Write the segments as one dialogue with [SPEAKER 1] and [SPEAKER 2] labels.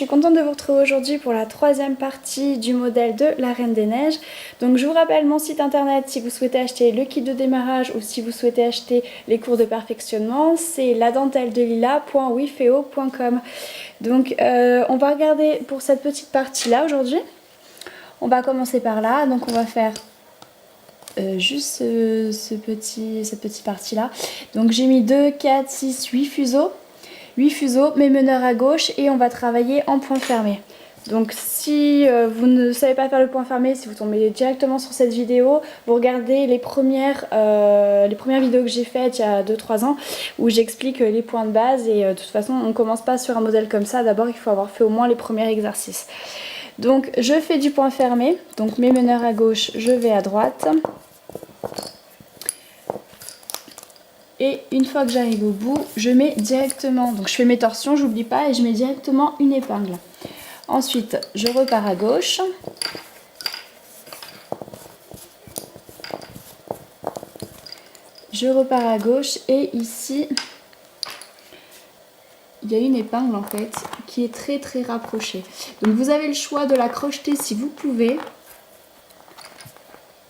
[SPEAKER 1] contente de vous retrouver aujourd'hui pour la troisième partie du modèle de la Reine des Neiges. Donc je vous rappelle mon site internet si vous souhaitez acheter le kit de démarrage ou si vous souhaitez acheter les cours de perfectionnement, c'est ladenteldelila.wifeo.com. Donc on va regarder pour cette petite partie là aujourd'hui. On va commencer par là, donc on va faire juste cette petite partie là. Donc j'ai mis 2, 4, 6, 8 fuseaux. 8 fuseaux, mes meneurs à gauche et on va travailler en point fermé. Donc si vous ne savez pas faire le point fermé, si vous tombez directement sur cette vidéo, vous regardez les premières vidéos que j'ai faites il y a 2-3 ans où j'explique les points de base et de toute façon on ne commence pas sur un modèle comme ça, d'abord il faut avoir fait au moins les premiers exercices. Donc je fais du point fermé, donc mes meneurs à gauche, je vais à droite. Et une fois que j'arrive au bout, je mets directement, donc je fais mes torsions, j'oublie pas, et je mets directement une épingle. Ensuite, je repars à gauche. Je repars à gauche et ici, il y a une épingle en fait qui est très très rapprochée. Donc vous avez le choix de la crocheter si vous pouvez.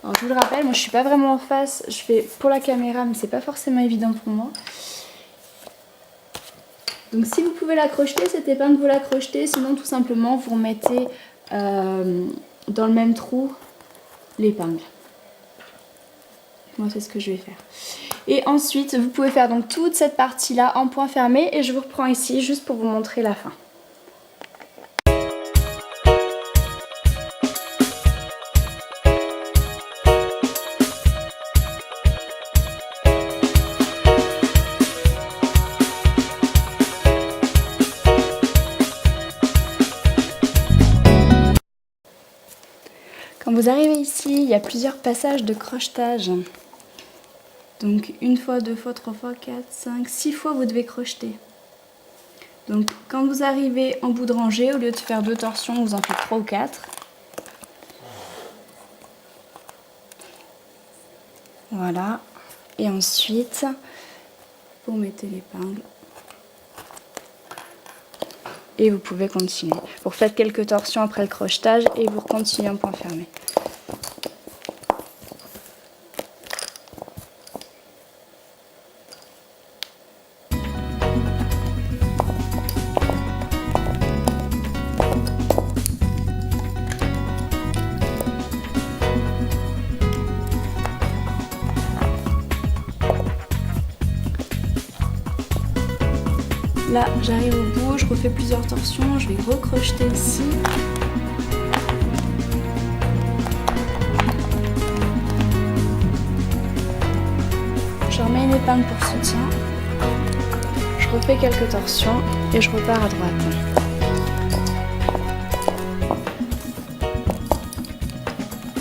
[SPEAKER 1] Alors je vous le rappelle, moi je suis pas vraiment en face, je fais pour la caméra mais c'est pas forcément évident pour moi. Donc si vous pouvez la crocheter, cette épingle vous la crochetez, sinon tout simplement vous remettez dans le même trou l'épingle. Moi c'est ce que je vais faire. Et ensuite vous pouvez faire donc toute cette partie là en point fermé et je vous reprends ici juste pour vous montrer la fin. Quand vous arrivez ici, il y a plusieurs passages de crochetage. Donc une fois, deux fois, trois fois, 4, 5, 6 fois vous devez crocheter. Donc quand vous arrivez en bout de rangée, au lieu de faire 2 torsions, vous en faites 3 ou 4. Voilà. Et ensuite, vous mettez l'épingle. Et vous pouvez continuer. Vous refaites quelques torsions après le crochetage et vous continuez en point fermé. Là, j'arrive au bout, je refais plusieurs torsions, je vais recrocheter ici. Je remets une épingle pour soutien. Je refais quelques torsions et je repars à droite.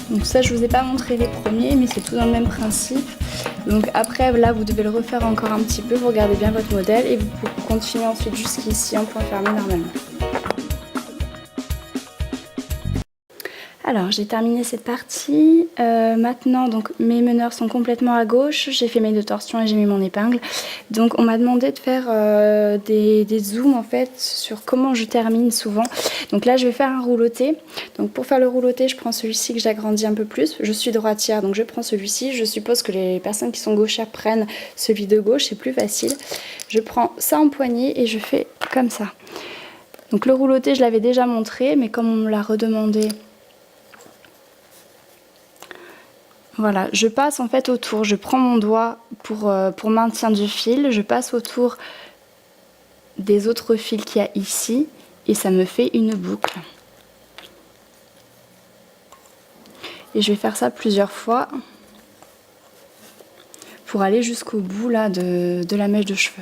[SPEAKER 1] Donc ça, je vous ai pas montré les premiers, mais c'est tout dans le même principe. Donc après, là, vous devez le refaire encore un petit peu, vous regardez bien votre modèle et vous continuez ensuite jusqu'ici en point fermé normalement. Alors, j'ai terminé cette partie. Maintenant, donc mes meneurs sont complètement à gauche. J'ai fait mes 2 torsions et j'ai mis mon épingle. Donc, on m'a demandé de faire des zooms en fait sur comment je termine souvent. Donc là, je vais faire un rouloté. Donc pour faire le rouloté, je prends celui-ci que j'agrandis un peu plus. Je suis droitière, donc je prends celui-ci. Je suppose que les personnes qui sont gauchères prennent celui de gauche, c'est plus facile. Je prends ça en poignée et je fais comme ça. Donc le rouloté, je l'avais déjà montré, mais comme on me l'a redemandé, voilà, je passe en fait autour, je prends mon doigt pour maintien du fil, je passe autour des autres fils qu'il y a ici et ça me fait une boucle. Et je vais faire ça plusieurs fois pour aller jusqu'au bout là de la mèche de cheveux.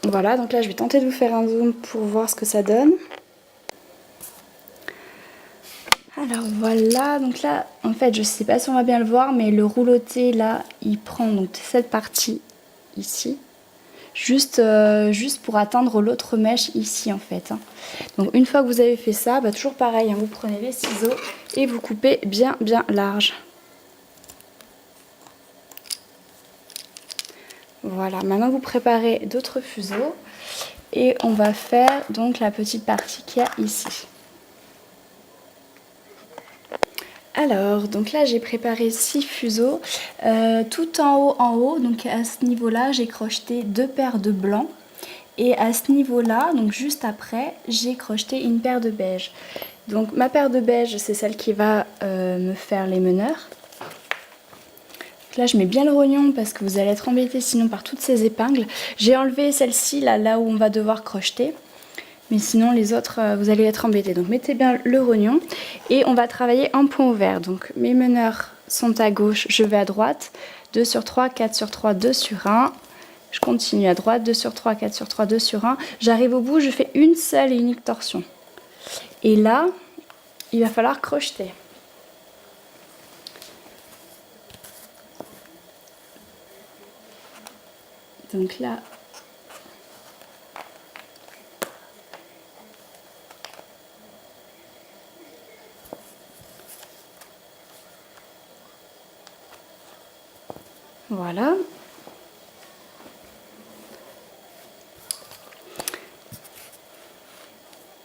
[SPEAKER 1] Voilà, donc là je vais tenter de vous faire un zoom pour voir ce que ça donne. Alors voilà, donc là en fait je sais pas si on va bien le voir, mais le rouloté là il prend donc cette partie ici, juste pour atteindre l'autre mèche ici en fait. Donc une fois que vous avez fait ça, bah, toujours pareil, vous prenez les ciseaux et vous coupez bien large. Voilà, maintenant vous préparez d'autres fuseaux et on va faire donc la petite partie qu'il y a ici. Alors, donc là j'ai préparé 6 fuseaux, tout en haut, donc à ce niveau-là j'ai crocheté 2 paires de blanc et à ce niveau-là, donc juste après, j'ai crocheté une paire de beige. Donc ma paire de beige c'est celle qui va me faire les meneurs. Là je mets bien le rognon parce que vous allez être embêté sinon par toutes ces épingles. J'ai enlevé celle-ci là où on va devoir crocheter. Mais sinon les autres vous allez être embêtés. Donc mettez bien le rognon. Et on va travailler en point ouvert. Donc mes meneurs sont à gauche, je vais à droite. 2 sur 3, 4 sur 3, 2 sur 1. Je continue à droite, 2 sur 3, 4 sur 3, 2 sur 1. J'arrive au bout, je fais une seule et unique torsion. Et là, il va falloir crocheter. Donc là, voilà.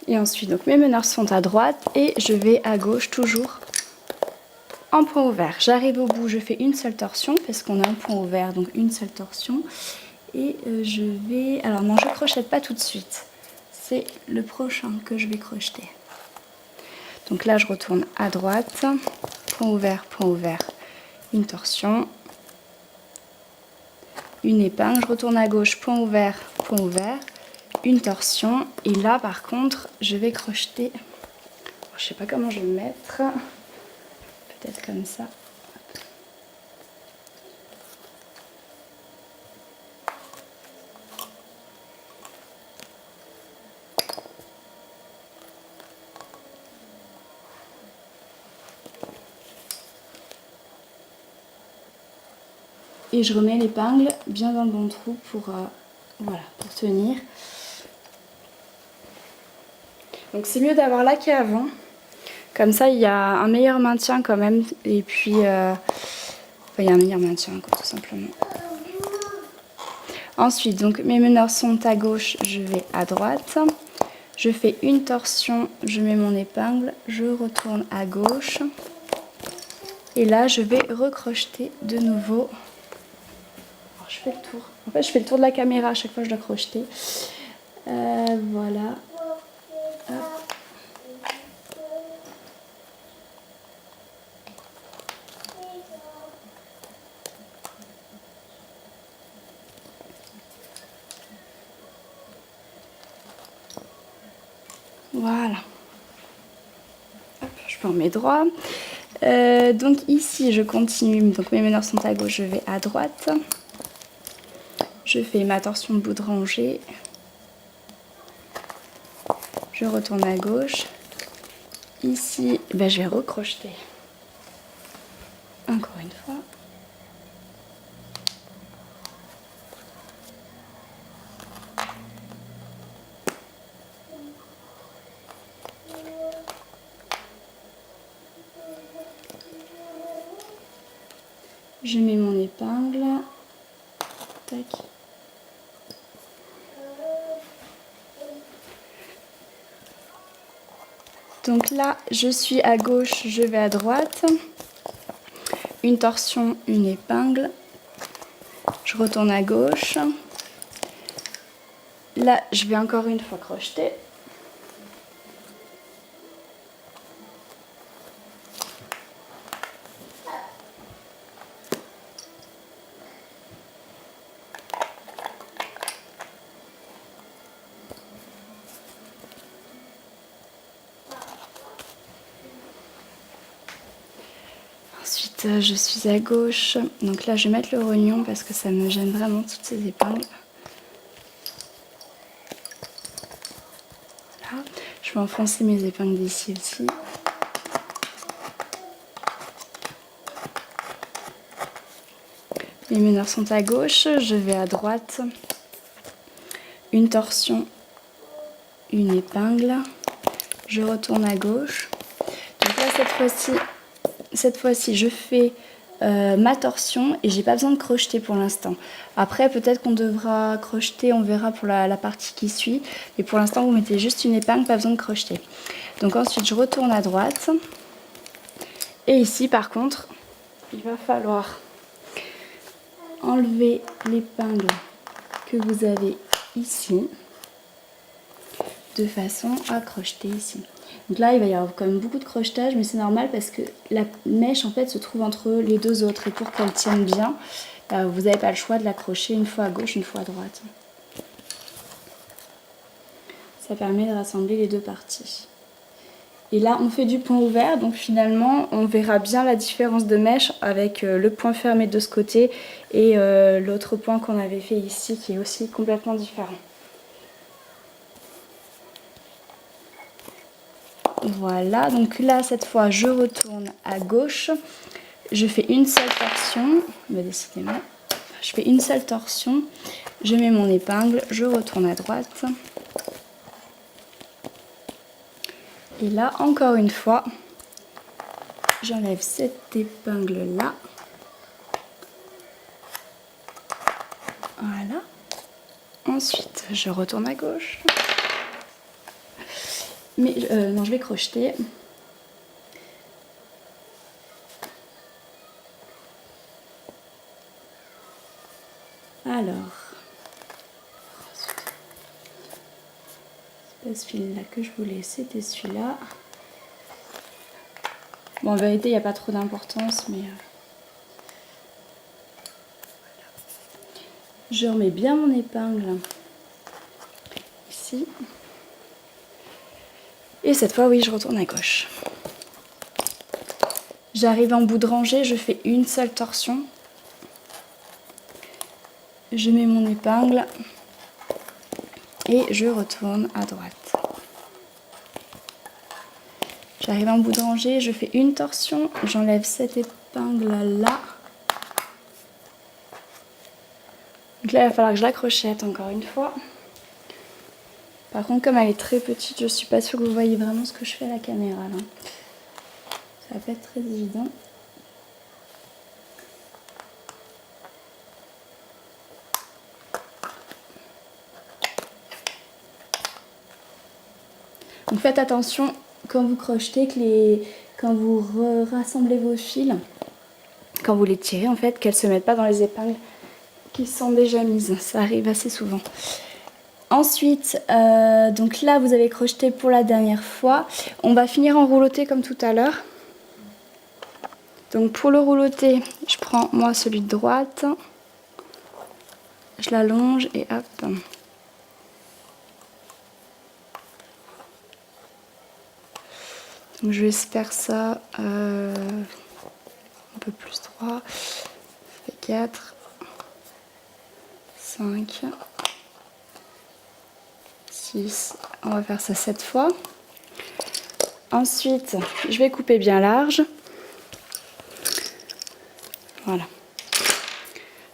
[SPEAKER 1] Et ensuite, donc mes meneurs sont à droite et je vais à gauche toujours en point ouvert. J'arrive au bout, je fais une seule torsion parce qu'on a un point ouvert, donc une seule torsion. Et je vais... Alors non, je ne crochette pas tout de suite. C'est le prochain que je vais crocheter. Donc là, je retourne à droite, point ouvert, une torsion, une épingle. Je retourne à gauche, point ouvert, une torsion. Et là, par contre, je vais crocheter. Je ne sais pas comment je vais le mettre. Peut-être comme ça. Et je remets l'épingle bien dans le bon trou pour, voilà, pour tenir. Donc c'est mieux d'avoir là qu'avant. Comme ça, il y a un meilleur maintien quand même. Et puis, il y a un meilleur maintien, quoi, tout simplement. Ensuite, donc mes meneurs sont à gauche, je vais à droite. Je fais une torsion, je mets mon épingle, je retourne à gauche. Et là, je vais recrocheter de nouveau. Alors, je fais le tour. En fait, je fais le tour de la caméra à chaque fois que je dois crocheter. Voilà. Hop. Voilà. Hop, je peux en mettre droit. Donc ici, je continue. Donc mes meneurs sont à gauche, je vais à droite. Je fais ma torsion de bout de rangée. Je retourne à gauche. Ici, ben, je vais recrocheter. Encore une fois. Je mets mon épingle. Tac. Donc là, je suis à gauche, je vais à droite. Une torsion, une épingle. Je retourne à gauche. Là, je vais encore une fois crocheter. Ensuite, je suis à gauche. Donc là, je vais mettre le rognon parce que ça me gêne vraiment toutes ces épingles. Voilà. Je vais enfoncer mes épingles d'ici aussi. Les meneurs sont à gauche, je vais à droite. Une torsion, une épingle. Je retourne à gauche. Donc là, cette fois-ci, je fais ma torsion et j'ai pas besoin de crocheter pour l'instant. Après peut-être qu'on devra crocheter, on verra pour la partie qui suit, mais pour l'instant vous mettez juste une épingle, pas besoin de crocheter. Donc ensuite je retourne à droite et ici par contre il va falloir enlever l'épingle que vous avez ici de façon à crocheter ici. Donc là il va y avoir quand même beaucoup de crochetage, mais c'est normal parce que la mèche en fait se trouve entre les deux autres et pour qu'elle tienne bien, vous n'avez pas le choix de l'accrocher une fois à gauche, une fois à droite. Ça permet de rassembler les deux parties. Et là on fait du point ouvert, donc finalement on verra bien la différence de mèche avec le point fermé de ce côté et l'autre point qu'on avait fait ici qui est aussi complètement différent. Voilà, donc là cette fois je retourne à gauche, je fais une seule torsion, bah, décidément, je fais une seule torsion, je mets mon épingle, je retourne à droite. Et là encore une fois, j'enlève cette épingle là. Voilà. Ensuite je retourne à gauche. Mais non, je vais crocheter. Alors, c'est pas ce fil là que je voulais, c'était celui-là. Bon, en vérité, il n'y a pas trop d'importance, mais je remets bien mon épingle ici. Et cette fois, oui, je retourne à gauche. J'arrive en bout de rangée, je fais une seule torsion. Je mets mon épingle et je retourne à droite. J'arrive en bout de rangée, je fais une torsion, j'enlève cette épingle là. Donc là, il va falloir que je l'accrochette encore une fois. Par contre, comme elle est très petite, je suis pas sûre que vous voyez vraiment ce que je fais à la caméra là. Ça va pas être très évident. Donc faites attention quand vous crochetez, quand vous rassemblez vos fils, quand vous les tirez en fait, qu'elles ne se mettent pas dans les épingles qui sont déjà mises. Ça arrive assez souvent. Ensuite, donc là vous avez crocheté pour la dernière fois. On va finir en rouloté comme tout à l'heure. Donc pour le rouloté, je prends moi celui de droite. Je l'allonge et hop. Donc je vais faire ça un peu plus droit. Ça fait 4, 5, 6. On va faire ça 7 fois. Ensuite, je vais couper bien large. Voilà.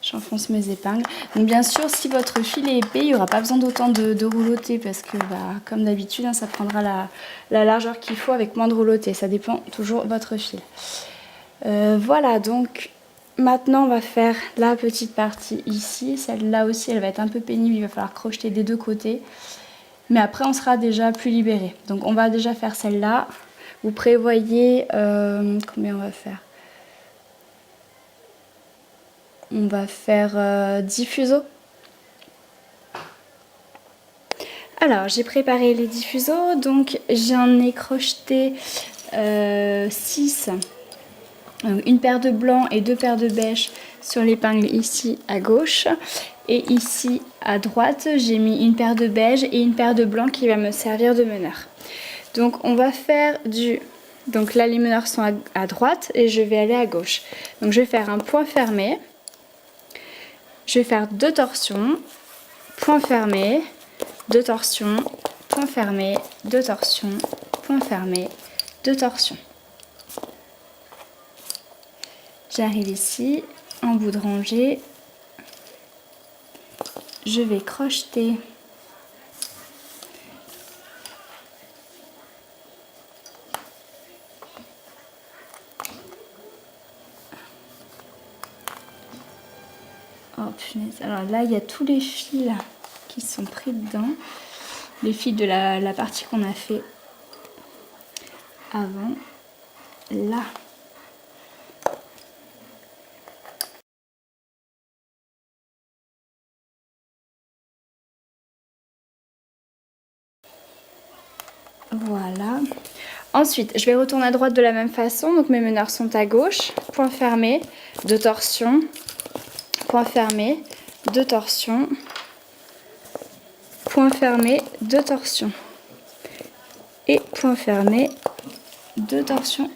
[SPEAKER 1] J'enfonce mes épingles. Donc bien sûr, si votre fil est épais, il n'y aura pas besoin d'autant de rouloté parce que, comme d'habitude, ça prendra la largeur qu'il faut avec moins de rouloté. Ça dépend toujours de votre fil. Voilà, donc maintenant on va faire la petite partie ici. Celle-là aussi, elle va être un peu pénible. Il va falloir crocheter des deux côtés. Mais après, on sera déjà plus libéré. Donc on va déjà faire celle-là. Vous prévoyez combien on va faire? On va faire 10 fuseaux. Alors, j'ai préparé les 10 fuseaux. Donc, j'en ai crocheté 6. Une paire de blanc et 2 paires de beige sur l'épingle ici à gauche. Et ici à droite, j'ai mis une paire de beige et une paire de blanc qui va me servir de meneur. Donc, on va faire du... Donc là, les meneurs sont à droite et je vais aller à gauche. Donc, je vais faire un point fermé. Je vais faire 2 torsions, point fermé, 2 torsions, point fermé, 2 torsions, point fermé, 2 torsions. J'arrive ici, en bout de rangée, je vais crocheter Oh punaise, alors là il y a tous les fils là, qui sont pris dedans. Les fils de la partie qu'on a fait avant. Là. Voilà. Ensuite, je vais retourner à droite de la même façon. Donc mes meneurs sont à gauche. Point fermé, 2 torsions. Point fermé, 2 torsions. Point fermé, 2 torsions. Et point fermé, 2 torsions.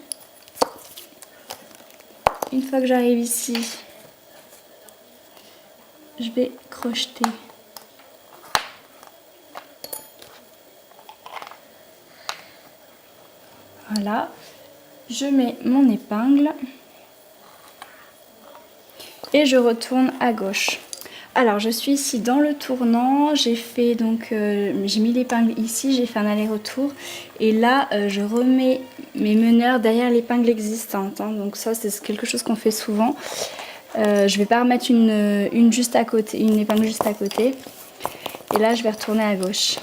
[SPEAKER 1] Une fois que j'arrive ici, je vais crocheter. Voilà, je mets mon épingle et je retourne à gauche. Alors je suis ici dans le tournant, j'ai fait donc j'ai mis l'épingle ici, j'ai fait un aller-retour et là je remets mes meneurs derrière l'épingle existante, hein. Donc ça c'est quelque chose qu'on fait souvent. Je vais pas remettre une juste à côté, une épingle juste à côté. Et là je vais retourner à gauche.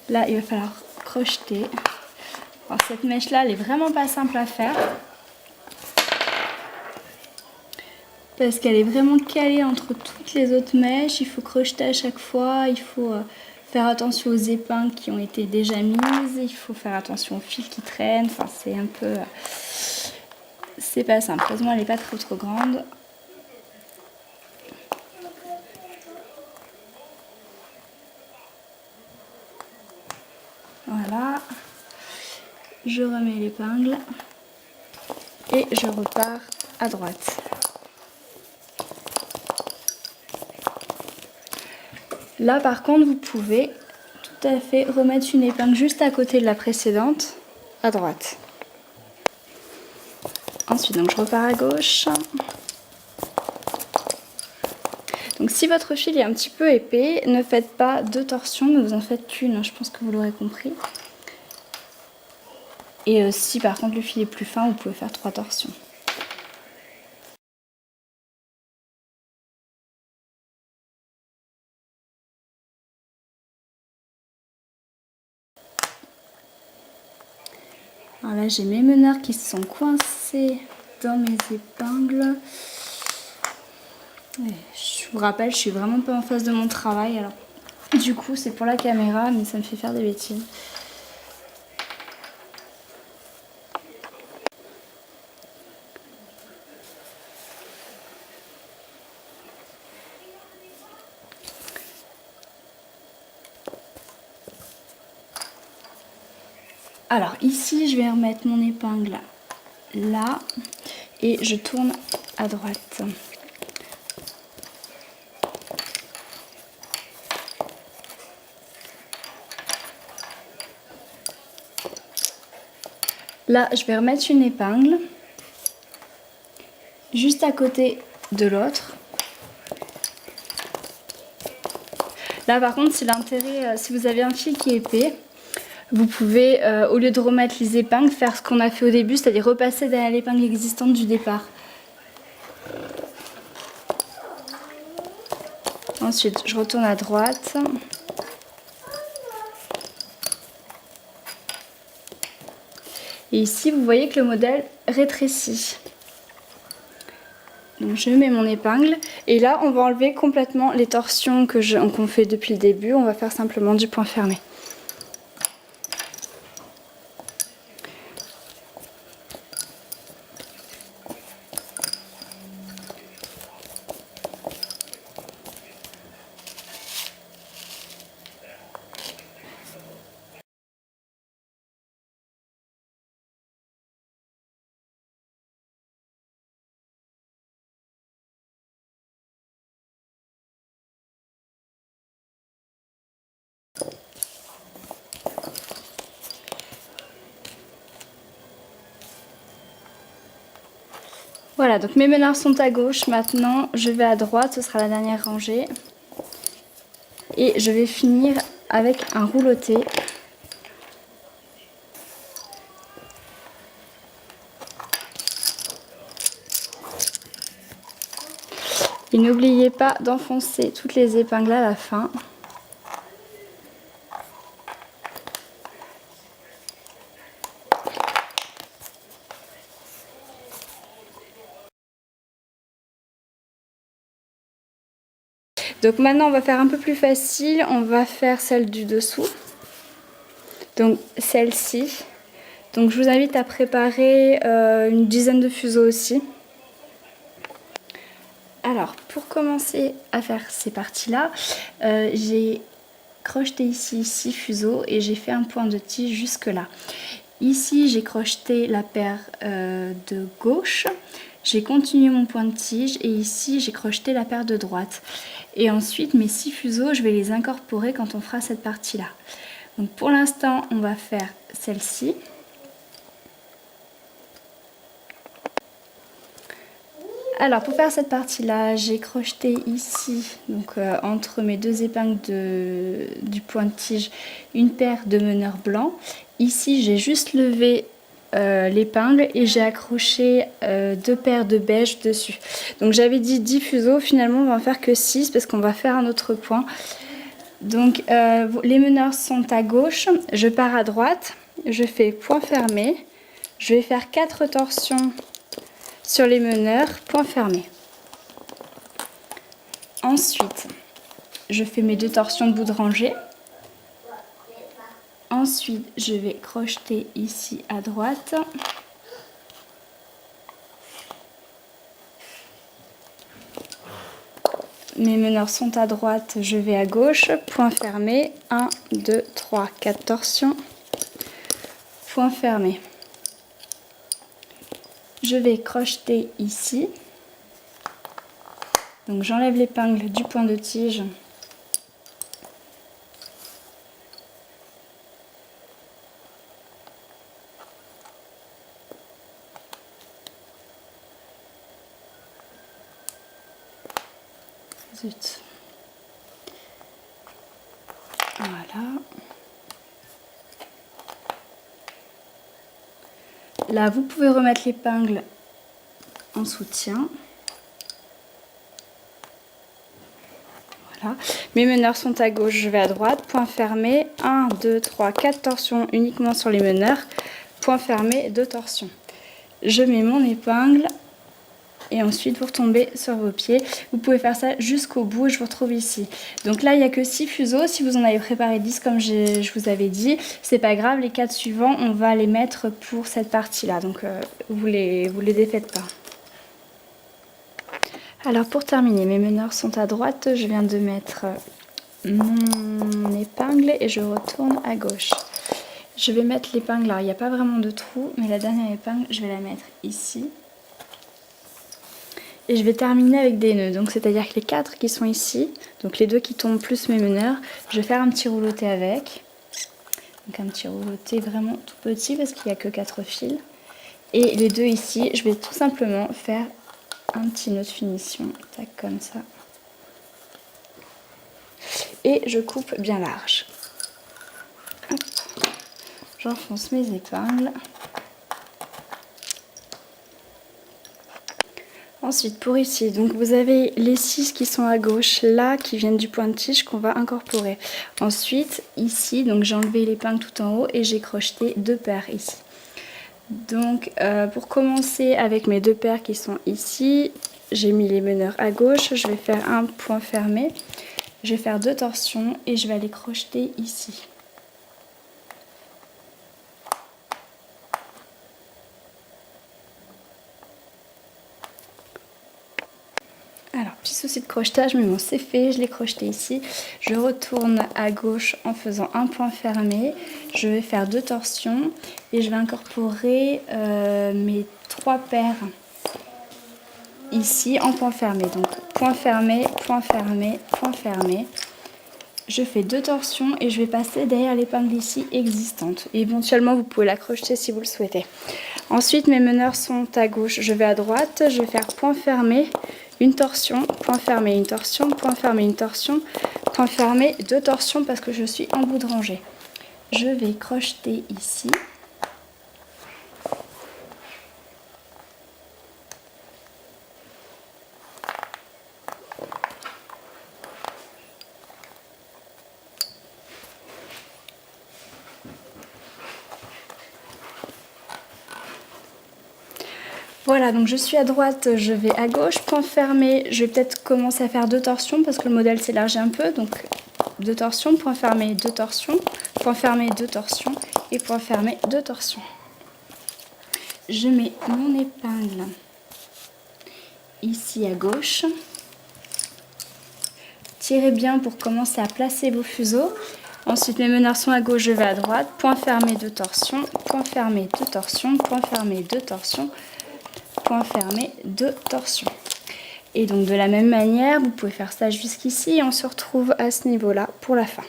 [SPEAKER 1] Là, il va falloir crocheter. Alors, cette mèche-là, elle est vraiment pas simple à faire. Parce qu'elle est vraiment calée entre toutes les autres mèches. Il faut crocheter à chaque fois. Il faut faire attention aux épingles qui ont été déjà mises. Il faut faire attention aux fils qui traînent. Enfin, c'est un peu... c'est pas simple. Heureusement, elle n'est pas trop grande. Voilà, je remets l'épingle et je repars à droite. Là par contre vous pouvez tout à fait remettre une épingle juste à côté de la précédente, à droite. Ensuite donc je repars à gauche. Donc si votre fil est un petit peu épais, ne faites pas 2 torsions, mais vous en faites qu'une, je pense que vous l'aurez compris. Et si par contre le fil est plus fin, vous pouvez faire 3 torsions. Alors là j'ai mes meneurs qui se sont coincés dans mes épingles. Je vous rappelle, je suis vraiment pas en face de mon travail, alors du coup c'est pour la caméra, mais ça me fait faire des bêtises. Alors ici je vais remettre mon épingle là et je tourne à droite. Là, je vais remettre une épingle juste à côté de l'autre. Là, par contre, c'est l'intérêt, si vous avez un fil qui est épais, vous pouvez, au lieu de remettre les épingles, faire ce qu'on a fait au début, c'est-à-dire repasser derrière l'épingle existante du départ. Ensuite, je retourne à droite. Et ici, vous voyez que le modèle rétrécit. Donc je mets mon épingle et là on va enlever complètement les torsions qu'on fait depuis le début. On va faire simplement du point fermé. Voilà, donc mes meneurs sont à gauche. Maintenant, je vais à droite, ce sera la dernière rangée. Et je vais finir avec un rouloté. Et n'oubliez pas d'enfoncer toutes les épingles à la fin. Donc maintenant on va faire un peu plus facile, on va faire celle du dessous. Donc celle-ci. Donc je vous invite à préparer une dizaine de fuseaux aussi. Alors pour commencer à faire ces parties-là, j'ai crocheté ici 6 fuseaux et j'ai fait un point de tige jusque là. Ici j'ai crocheté la paire de gauche. J'ai continué mon point de tige et ici j'ai crocheté la paire de droite. Et ensuite mes 6 fuseaux, je vais les incorporer quand on fera cette partie-là. Donc pour l'instant, on va faire celle-ci. Alors pour faire cette partie-là, j'ai crocheté ici, donc entre mes deux épingles du point de tige, une paire de meneurs blancs. Ici, j'ai juste levé l'épingle et j'ai accroché 2 paires de beige dessus. Donc j'avais dit 10 fuseaux, finalement on va en faire que 6 parce qu'on va faire un autre point. Donc les meneurs sont à gauche, je pars à droite, je fais point fermé, je vais faire 4 torsions sur les meneurs, point fermé. Ensuite, je fais mes 2 torsions de bout de rangée. Ensuite, je vais crocheter ici à droite. Mes meneurs sont à droite, je vais à gauche, point fermé, 1, 2, 3, 4 torsions, point fermé. Je vais crocheter ici, donc j'enlève l'épingle du point de tige. Zut. Voilà. Là, vous pouvez remettre l'épingle en soutien. Voilà. Mes meneurs sont à gauche, je vais à droite, point fermé, 1, 2, 3, 4 torsions uniquement sur les meneurs, point fermé, 2 torsions. Je mets mon épingle et ensuite vous retombez sur vos pieds. Vous pouvez faire ça jusqu'au bout et je vous retrouve ici. Donc là il n'y a que 6 fuseaux, si vous en avez préparé 10 comme je vous avais dit, c'est pas grave, les 4 suivants on va les mettre pour cette partie là, donc vous les défaites pas. Alors pour terminer, mes meneurs sont à droite, je viens de mettre mon épingle et je retourne à gauche. Je vais mettre l'épingle, alors il n'y a pas vraiment de trou, mais la dernière épingle je vais la mettre ici. Et je vais terminer avec des nœuds, donc c'est à dire que les 4 qui sont ici, donc les 2 qui tombent plus mes meneurs, je vais faire un petit rouloté avec. Donc un petit rouloté vraiment tout petit parce qu'il n'y a que 4 fils. Et les 2 ici, je vais tout simplement faire un petit nœud de finition, tac comme ça. Et je coupe bien large. J'enfonce mes épingles. Ensuite pour ici, donc vous avez les 6 qui sont à gauche là, qui viennent du point de tige qu'on va incorporer. Ensuite ici, donc j'ai enlevé l'épingle tout en haut et j'ai crocheté 2 paires ici. Donc pour commencer avec mes 2 paires qui sont ici, j'ai mis les meneurs à gauche, je vais faire un point fermé, je vais faire 2 torsions et je vais aller crocheter ici. Alors, petit souci de crochetage, mais bon, c'est fait, je l'ai crocheté ici. Je retourne à gauche en faisant un point fermé. Je vais faire 2 torsions et je vais incorporer mes 3 paires ici en point fermé. Donc, point fermé, point fermé, point fermé. Je fais 2 torsions et je vais passer derrière l'épingle ici existante. Et éventuellement, vous pouvez la crocheter si vous le souhaitez. Ensuite, mes meneurs sont à gauche, je vais à droite. Je vais faire point fermé, une torsion, point fermé, une torsion, point fermé, une torsion, point fermé, 2 torsions parce que je suis en bout de rangée. Je vais crocheter ici. Voilà, donc je suis à droite, je vais à gauche, point fermé, je vais peut-être commencer à faire 2 torsions parce que le modèle s'élargit un peu, donc 2 torsions, point fermé, 2 torsions, point fermé, 2 torsions et point fermé, 2 torsions. Je mets mon épingle ici à gauche. Tirez bien pour commencer à placer vos fuseaux. Ensuite, mes meneurs sont à gauche, je vais à droite. Point fermé, 2 torsions, point fermé, 2 torsions, point fermé, 2 torsions, point fermé, 2 torsions. Et donc de la même manière, vous pouvez faire ça jusqu'ici et on se retrouve à ce niveau-là pour la fin.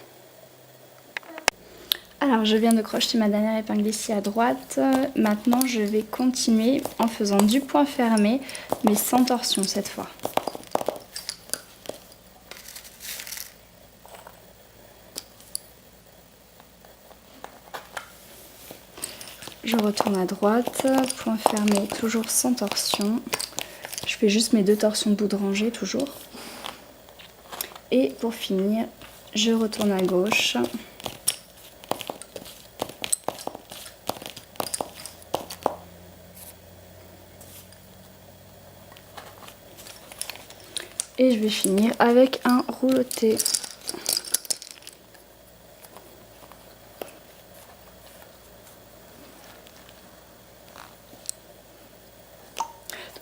[SPEAKER 1] Alors je viens de crocheter ma dernière épingle ici à droite. Maintenant je vais continuer en faisant du point fermé, mais sans torsion cette fois. Je retourne à droite, point fermé, toujours sans torsion. Je fais juste mes 2 torsions de bout de rangée toujours. Et pour finir, je retourne à gauche. Et je vais finir avec un rouleauté.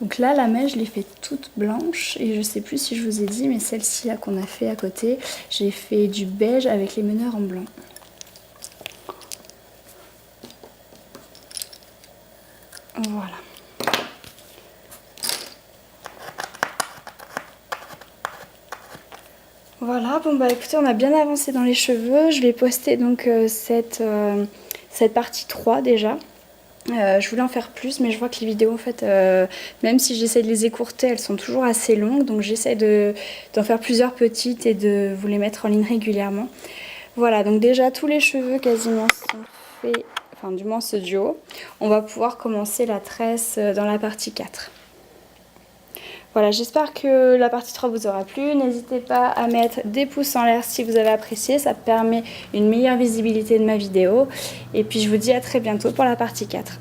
[SPEAKER 1] Donc là, la mèche, je l'ai fait toute blanche et je sais plus si je vous ai dit, mais celle-ci là qu'on a fait à côté, j'ai fait du beige avec les meneurs en blanc. Voilà. Voilà, bon bah écoutez, on a bien avancé dans les cheveux. Je vais poster donc cette partie 3 déjà. Je voulais en faire plus, mais je vois que les vidéos, en fait, même si j'essaie de les écourter, elles sont toujours assez longues. Donc j'essaie d'en faire plusieurs petites et de vous les mettre en ligne régulièrement. Voilà, donc déjà tous les cheveux quasiment sont faits, enfin du moins ce duo. On va pouvoir commencer la tresse dans la partie 4. Voilà, j'espère que la partie 3 vous aura plu. N'hésitez pas à mettre des pouces en l'air si vous avez apprécié. Ça permet une meilleure visibilité de ma vidéo. Et puis je vous dis à très bientôt pour la partie 4.